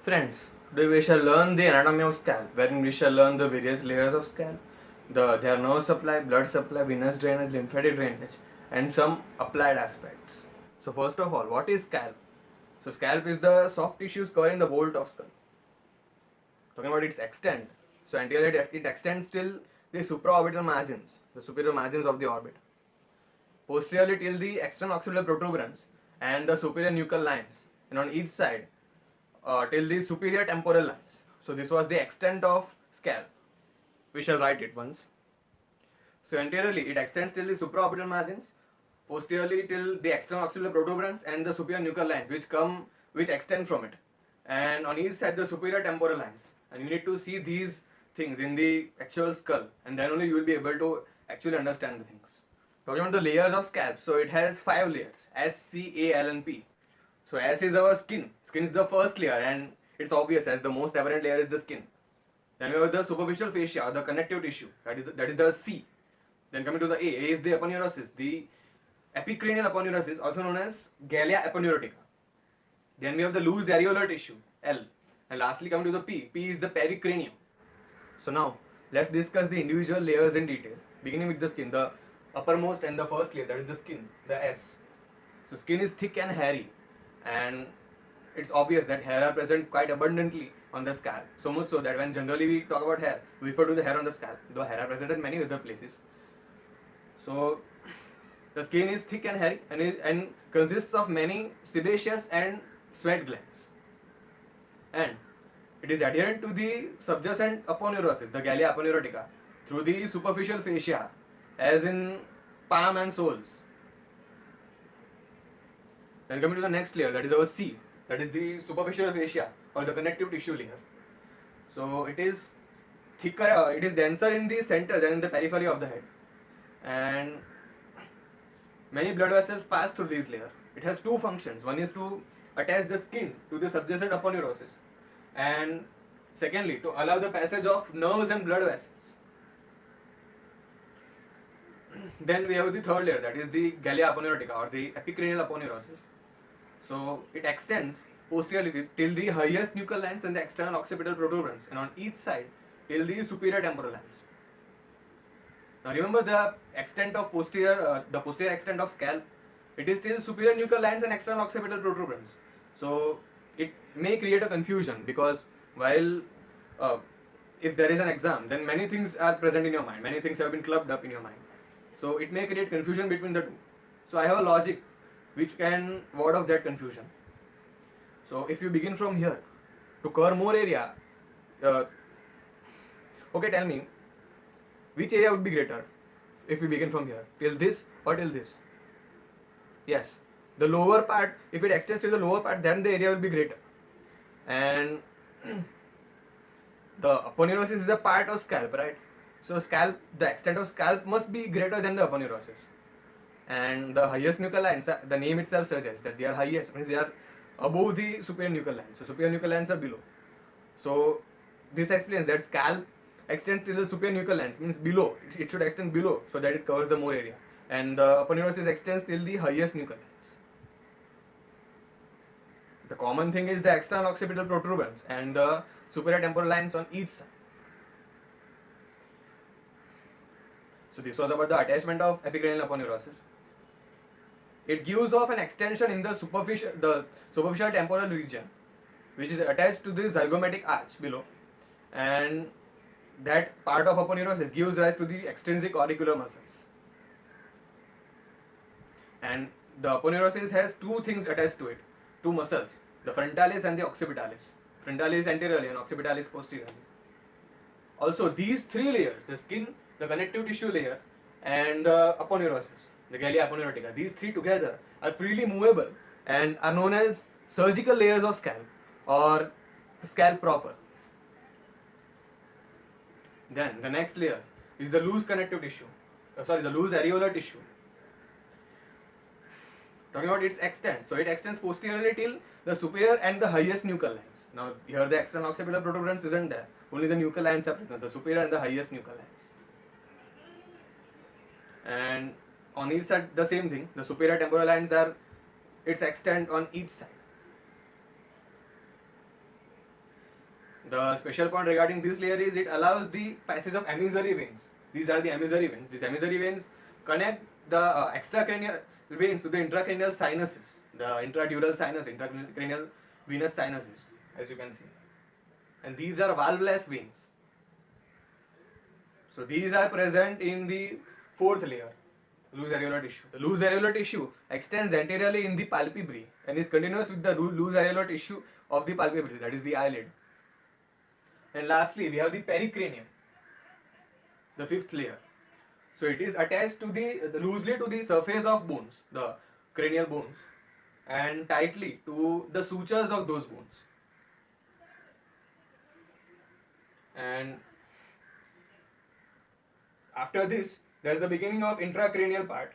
Friends, today we shall learn the anatomy of scalp, wherein we shall learn the various layers of scalp, their nerve supply, blood supply, venous drainage, lymphatic drainage, and some applied aspects. So first of all, what is scalp? So scalp is the soft tissues covering the vault of skull. Talking about its extent, so until it extends till the supraorbital margins, the superior margins of the orbit. Posteriorly till the external occipital protuberance and the superior nuchal lines, and on each side till the superior temporal lines. So this was the extent of scalp. We shall write it once. So anteriorly it extends till the supraorbital margins, posteriorly till the external occipital protuberance and the superior nuchal lines which extend from it, and on each side the superior temporal lines. And you need to see these things in the actual skull, and then only you will be able to actually understand the things. Talking about the layers of scalp, so it has 5 layers: S, C, A, L, and P. So S is our skin. Skin is the first layer, and it's obvious as the most apparent layer is the skin. Then we have the superficial fascia or the connective tissue. That is the C. Then coming to the A is the aponeurosis, the epicranial aponeurosis, also known as gallia aponeurotica. Then we have the loose areolar tissue, L. And lastly coming to the P is the pericranium. So now let's discuss the individual layers in detail. Beginning with the skin, the uppermost and the first layer, that is the skin, the S. So skin is thick and hairy, and it's obvious that hair are present quite abundantly on the scalp. So much so that when generally we talk about hair, we refer to the hair on the scalp, though hair are present in many other places. So the skin is thick and hairy and consists of many sebaceous and sweat glands. And it is adherent to the subjacent aponeurosis, the gallia aponeurotica, through the superficial fascia, as in palm and soles. Then coming to the next layer, that is our C, that is the superficial fascia or the connective tissue layer. So it is thicker, it is denser in the center than in the periphery of the head, and many blood vessels pass through this layer. It has two functions. One is to attach the skin to the subjacent aponeurosis, and secondly to allow the passage of nerves and blood vessels. Then we have the third layer, that is the gallia aponeurotica or the epicranial aponeurosis. So it extends posteriorly till the highest nuchal lines and the external occipital protuberance, and on each side till the superior temporal lines. Now remember the extent of the posterior extent of scalp. It is till superior nuchal lines and external occipital protuberance. So it may create a confusion because while if there is an exam, then many things are present in your mind. Many things have been clubbed up in your mind. So it may create confusion between the two. So I have a logic which can ward off that confusion. So if you begin from here to cover more area, okay, tell me which area would be greater if we begin from here, till this or till this? Yes, the lower part, if it extends to the lower part, then the area will be greater. And the aponeurosis is a part of scalp, right? So scalp, the extent of scalp must be greater than the aponeurosis. And the highest nuchal lines, the name itself suggests that they are highest, means they are above the superior nuchal lines. So superior nuchal lines are below. So this explains that scalp extends till the superior nuchal lines, means below. It should extend below so that it covers the more area. And the aponeurosis extends till the highest nuchal lines. The common thing is the external occipital protuberance and the superior temporal lines on each side. So this was about the attachment of epicranial aponeurosis. It gives off an extension in the superficial temporal region, which is attached to the zygomatic arch below, and that part of aponeurosis gives rise to the extrinsic auricular muscles. And the aponeurosis has two things attached to it, two muscles, the frontalis and the occipitalis. Frontalis anteriorly and occipitalis posteriorly. Also, these three layers, the skin, the connective tissue layer, and the aponeurosis, the gallia aponeurotica, these three together are freely movable and are known as surgical layers of scalp or scalp proper. Then the next layer is the loose connective tissue, the loose areolar tissue. Talking about its extent, so it extends posteriorly till the superior and the highest nuchal lines. Now here the external occipital protuberance isn't there, only the nuchal lines are present, the superior and the highest nuchal lines. And on each side the same thing, the superior temporal lines are its extent on each side. The special point regarding this layer is it allows the passage of emissary veins. These are the emissary veins. These emissary veins connect the extracranial veins to the intracranial sinuses, the intradural sinus, intracranial venous sinuses, as you can see. And these are valveless veins. So these are present in the fourth layer, loose areolar tissue. The loose areolar tissue extends anteriorly in the palpebrae and is continuous with the loose areolar tissue of the palpebrae, that is the eyelid. And lastly, we have the pericranium, the fifth layer. So it is attached to the loosely to the surface of bones, the cranial bones, and tightly to the sutures of those bones. And after this, there is the beginning of intracranial part.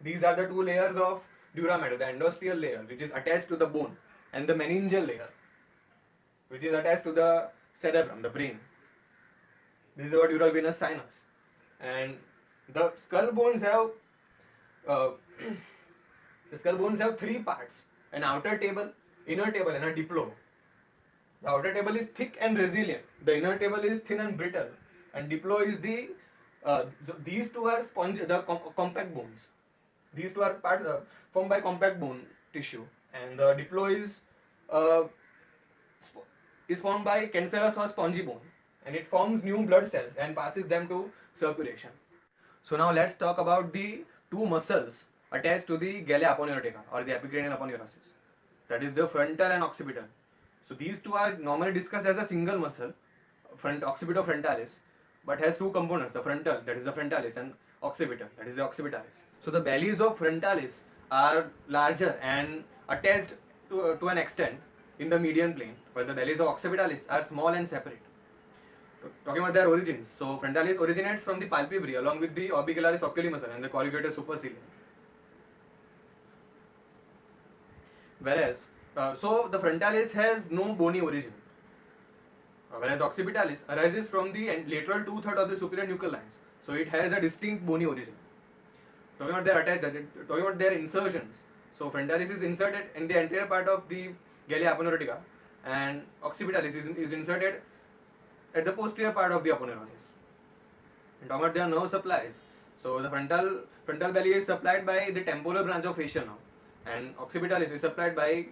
These are the two layers of dura mater, the endosteal layer, which is attached to the bone, and the meningeal layer, which is attached to the cerebrum, the brain. This is our dural venous sinus. And the skull bones have three parts: an outer table, inner table, and a diploe. The outer table is thick and resilient. The inner table is thin and brittle, and diploe is these two are compact bones. These two are parts formed by compact bone tissue, and the diploe is formed by cancellous or spongy bone, and it forms new blood cells and passes them to circulation. So now let's talk about the two muscles attached to the galea aponeurotica or the epicranial aponeurosis. That is the frontal and occipital. So these two are normally discussed as a single muscle, occipitofrontalis, but has two components: the frontal, that is the frontalis, and occipital, that is the occipitalis. So the bellies of frontalis are larger and attached to an extent in the median plane, while the bellies of occipitalis are small and separate. Talking about their origins, so frontalis originates from the palpebrae along with the orbicularis oculi muscle and the corrugator supercilium. Whereas, so the frontalis has no bony origin, whereas occipitalis arises from the lateral 2/3 of the superior nuchal lines. So it has a distinct bony origin. Talking about their insertions, so frontalis is inserted in the anterior part of the galea aponeurotica, and occipitalis is inserted at the posterior part of the aponeurosis. And talking about their nerve supplies, so the frontal belly is supplied by the temporal branch of facial nerve, and occipitalis is supplied by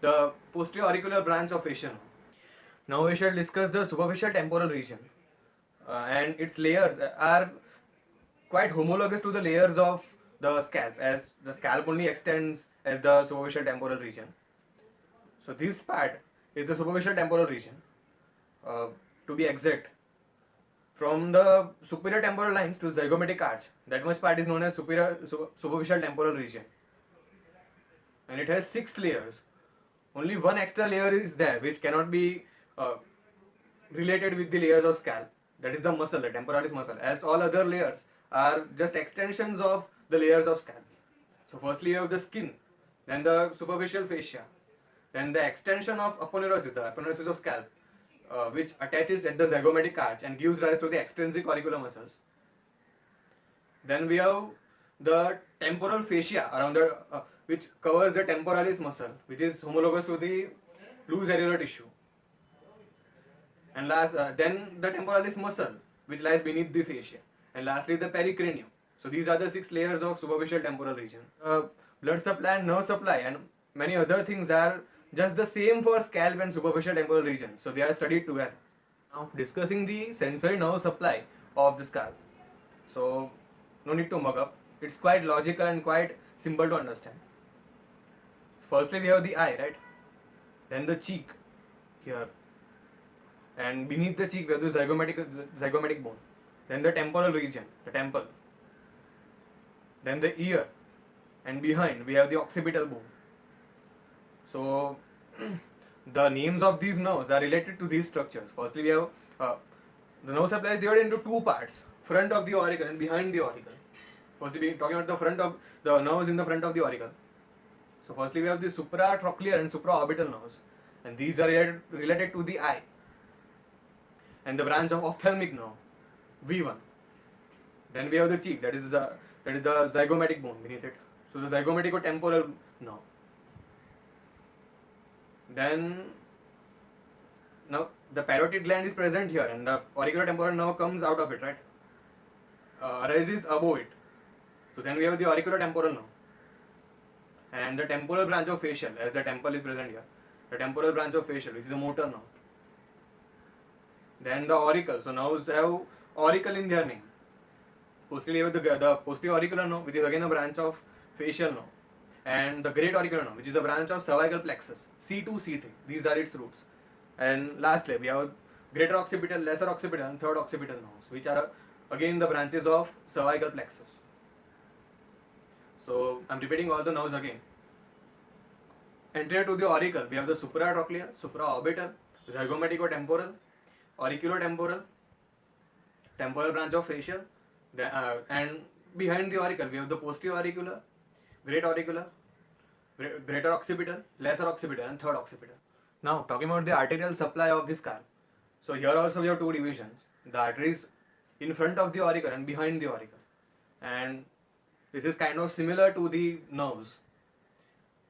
the posterior auricular branch of facial nerve. Now we shall discuss the superficial temporal region, and its layers are quite homologous to the layers of the scalp, as the scalp only extends as the superficial temporal region. So this part is the superficial temporal region. To be exact, from the superior temporal lines to zygomatic arch, that much part is known as superficial temporal region, and it has 6 layers. Only one extra layer is there which cannot be related with the layers of scalp, that is the muscle, the temporalis muscle, as all other layers are just extensions of the layers of scalp. So firstly you have the skin, then the superficial fascia, then the extension of aponeurosis, the aponeurosis of scalp, which attaches at the zygomatic arch and gives rise to the extrinsic auricular muscles. Then we have the temporal fascia around which covers the temporalis muscle, which is homologous to the loose areolar tissue. And then the temporalis muscle, which lies beneath the fascia, and lastly the pericranium. So these are the 6 layers of superficial temporal region. Blood supply and nerve supply and many other things are just the same for scalp and superficial temporal region, so they are studied together. Now discussing the sensory nerve supply of the scalp. So no need to mug up, it's quite logical and quite simple to understand. So firstly we have the eye, right? Then the cheek here, and beneath the cheek we have the zygomatic bone. Then the temporal region, the temple. Then the ear, and behind we have the occipital bone. So the names of these nerves are related to these structures. Firstly we have the nerve supply is divided into 2 parts: front of the auricle and behind the auricle. Firstly we are talking about the front of the nerves in the front of the auricle. So firstly we have the supratrochlear and supraorbital nerves, and these are related to the eye, and the branch of ophthalmic nerve, V1. Then we have the cheek, that is the zygomatic bone beneath it. So the zygomatico-temporal nerve. Then now the parotid gland is present here, and the auriculotemporal nerve comes out of it, right? Arises above it. So then we have the auriculotemporal nerve, and the temporal branch of facial, as the temple is present here. The temporal branch of facial, which is a motor nerve. Then the auricle. So nerves have auricle in their name. Posteriorly, we have the posterior auricular nerve, which is again a branch of facial nerve, and the great auricular nerve, which is a branch of cervical plexus. C2, C3. These are its roots. And lastly, we have greater occipital, lesser occipital, and third occipital nerves, which are again the branches of cervical plexus. So I'm repeating all the nerves again. Anterior to the auricle, we have the supratrochlear, supraorbital, zygomaticotemporal, auriculotemporal, temporal branch of facial, and behind the auricle, we have the posterior auricular, great auricular, greater occipital, lesser occipital, and third occipital. Now, talking about the arterial supply of the scalp. So here also we have two divisions. The arteries in front of the auricle and behind the auricle. And this is kind of similar to the nerves.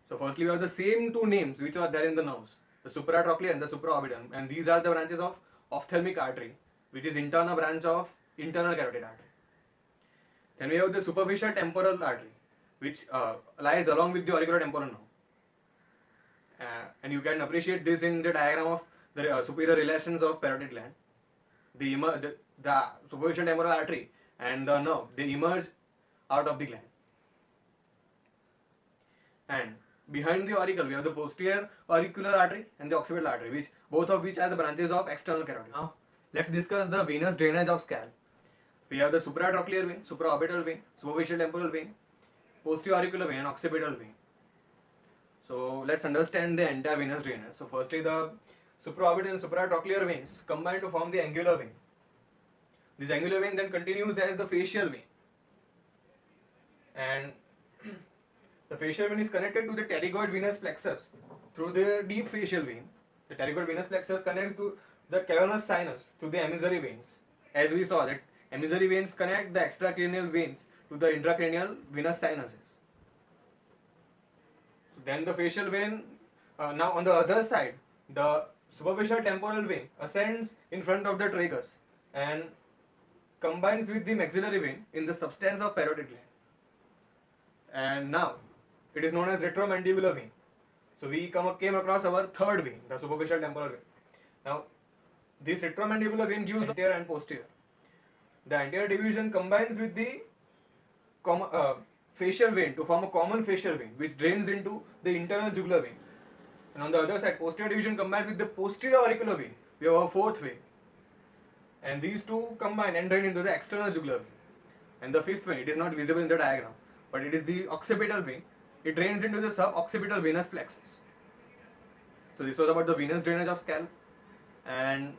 So firstly we have the same two names which are there in the nerves. The supratrochlear and the supraorbital. And these are the branches of ophthalmic artery, which is internal branch of internal carotid artery. Then we have the superficial temporal artery, which lies along with the auriculotemporal nerve. And you can appreciate this in the diagram of the superior relations of parotid gland. The superficial temporal artery and the nerve, they emerge out of the gland. And behind the auricle, we have the posterior auricular artery and the occipital artery, both of which are the branches of external carotid. Now, let's discuss the venous drainage of scalp. We have the supratrochlear vein, supraorbital vein, superficial temporal vein, posterior auricular vein, and occipital vein. So let's understand the entire venous drainage. So firstly, the supraorbital and supratrochlear veins combine to form the angular vein. This angular vein then continues as the facial vein, and the facial vein is connected to the pterygoid venous plexus through the deep facial vein. The pterygoid venous plexus connects to the cavernous sinus to the emissary veins. As we saw that emissary veins connect the extracranial veins to the intracranial venous sinuses. Then the facial vein, now on the other side, the superficial temporal vein ascends in front of the tragus and combines with the maxillary vein in the substance of parotid gland. And now it is known as retromandibular vein. So we came across our third vein, the superficial temporal vein. Now this retromandibular vein gives anterior and posterior. The anterior division combines with the facial vein to form a common facial vein, which drains into the internal jugular vein. And on the other side, posterior division combines with the posterior auricular vein. We have a fourth vein. And these two combine and drain into the external jugular vein. And the fifth vein, it is not visible in the diagram, but it is the occipital vein. It drains into the suboccipital venous plexus. So this was about the venous drainage of scalp. And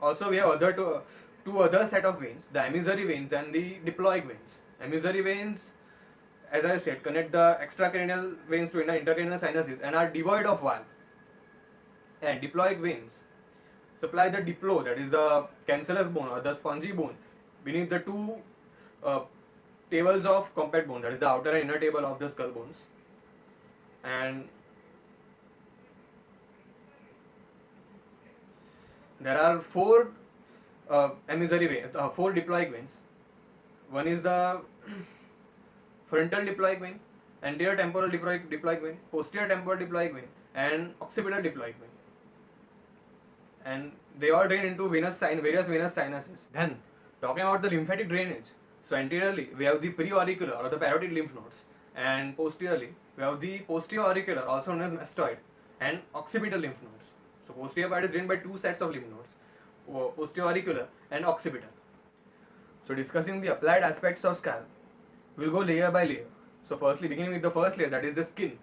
also we have two other set of veins, the emissary veins and the diploic veins. Emissary veins, as I said, connect the extracranial veins to intercranial sinuses and are devoid of valve. And diploic veins supply the diplo, that is the cancellous bone or the spongy bone, beneath the two tables of compact bone, that is the outer and inner table of the skull bones. And there are four emissary veins, four diploic veins. One is the frontal diploic vein, anterior temporal diploic vein, posterior temporal diploic vein, and occipital diploic vein. And they all drain into various venous sinuses. Then, talking about the lymphatic drainage. So anteriorly, we have the preauricular or the parotid lymph nodes, and posteriorly, we have the posterior auricular, also known as mastoid, and occipital lymph nodes. So posterior part is drained by two sets of lymph nodes, posterior auricular and occipital. So discussing the applied aspects of scalp, we'll go layer by layer. So firstly, beginning with the first layer, that is the skin.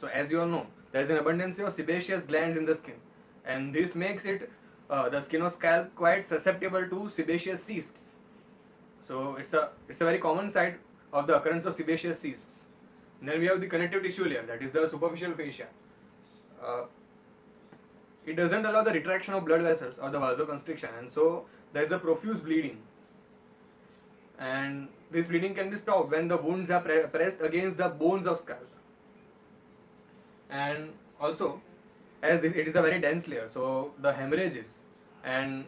So as you all know, there is an abundance of sebaceous glands in the skin, and this makes it the skin of scalp quite susceptible to sebaceous cysts. So it's a very common site of the occurrence of sebaceous cysts. And then we have the connective tissue layer, that is the superficial fascia. It doesn't allow the retraction of blood vessels or the vasoconstriction, and so there is a profuse bleeding. And this bleeding can be stopped when the wounds are pressed against the bones of scalp. And also, as it is a very dense layer, so the hemorrhages and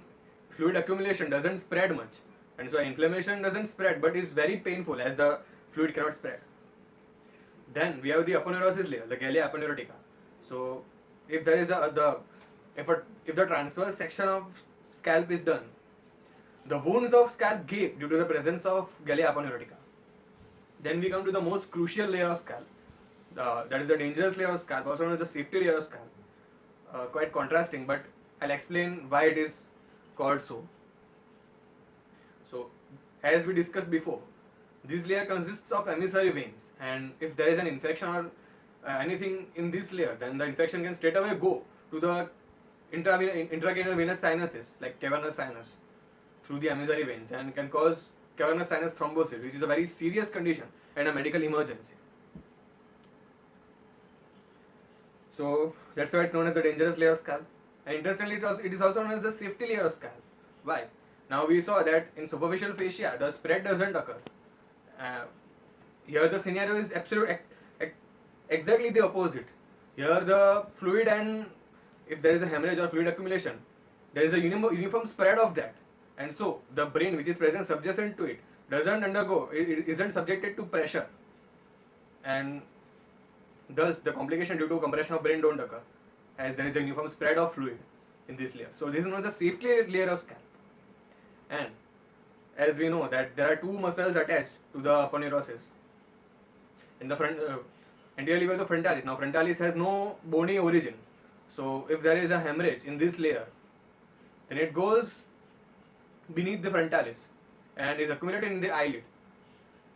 fluid accumulation doesn't spread much, and so inflammation doesn't spread but is very painful as the fluid cannot spread. Then we have the aponeurosis layer, the Gallia aponeurotica. So if there is if the transverse section of scalp is done, the wounds of scalp gape due to the presence of Gallia aponeurotica. Then we come to the most crucial layer of scalp, that is the dangerous layer of scalp, also known as the safety layer of scalp. Quite contrasting, but I'll explain why it is called so. So, as we discussed before, this layer consists of emissary veins, and if there is an infection or anything in this layer, then the infection can straight away go to the intracranial venous sinuses, like cavernous sinus, through the emissary veins, and can cause cavernous sinus thrombosis, which is a very serious condition and a medical emergency. So that's why it's known as the dangerous layer of scalp. And interestingly, it is also known as the safety layer of scalp. Why? Now we saw that in superficial fascia, the spread doesn't occur. Here the scenario is exactly the opposite. Here the fluid, and if there is a hemorrhage or fluid accumulation, there is a uniform spread of that. And so the brain, which is present subjacent to it, isn't subjected to pressure. And thus, the complication due to compression of brain don't occur, as there is a uniform spread of fluid in this layer. So this is known as the safety layer of scalp. And as we know that there are two muscles attached to the aponeurosis. In the front, anteriorly we have the frontalis. Now frontalis has no bony origin. So if there is a hemorrhage in this layer, then it goes beneath the frontalis and is accumulated in the eyelid,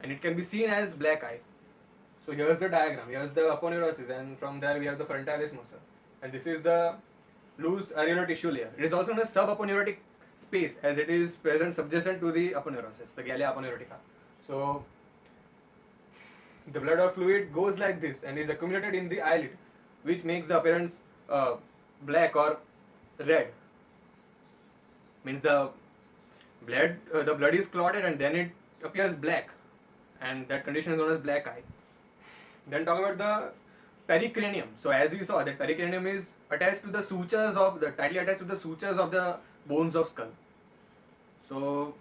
and it can be seen as black eye. So here's the diagram, here's the aponeurosis, and from there we have the frontalis muscle, and this is the loose areolar tissue layer. It is also known as subaponeurotic space, as it is present subjacent to the aponeurosis, the Gallia aponeurotica. So the blood or fluid goes like this and is accumulated in the eyelid, which makes the appearance black or red. Means the blood is clotted and then it appears black, and that condition is known as black eye. Then talk about the pericranium. So as we saw, that pericranium is attached to the sutures of tightly attached to the sutures of the bones of skull. So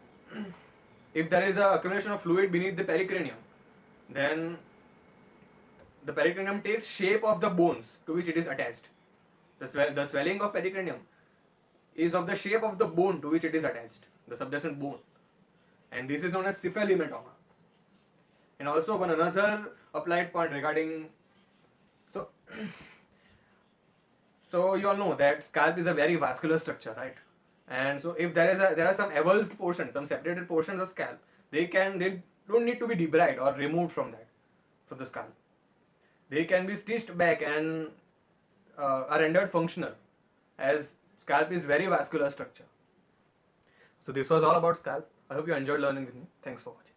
if there is a accumulation of fluid beneath the pericranium, then the pericranium takes shape of the bones to which it is attached. The swelling of pericranium is of the shape of the bone to which it is attached, the subjacent bone, and this is known as cephalematoma. And also one another applied point regarding, so you all know that scalp is a very vascular structure, right? And so if there are some avulsed portions, some separated portions of scalp, they don't need to be debrided or removed from the scalp. They can be stitched back and are rendered functional, as scalp is very vascular structure. So this was all about scalp. I hope you enjoyed learning with me. Thanks for watching.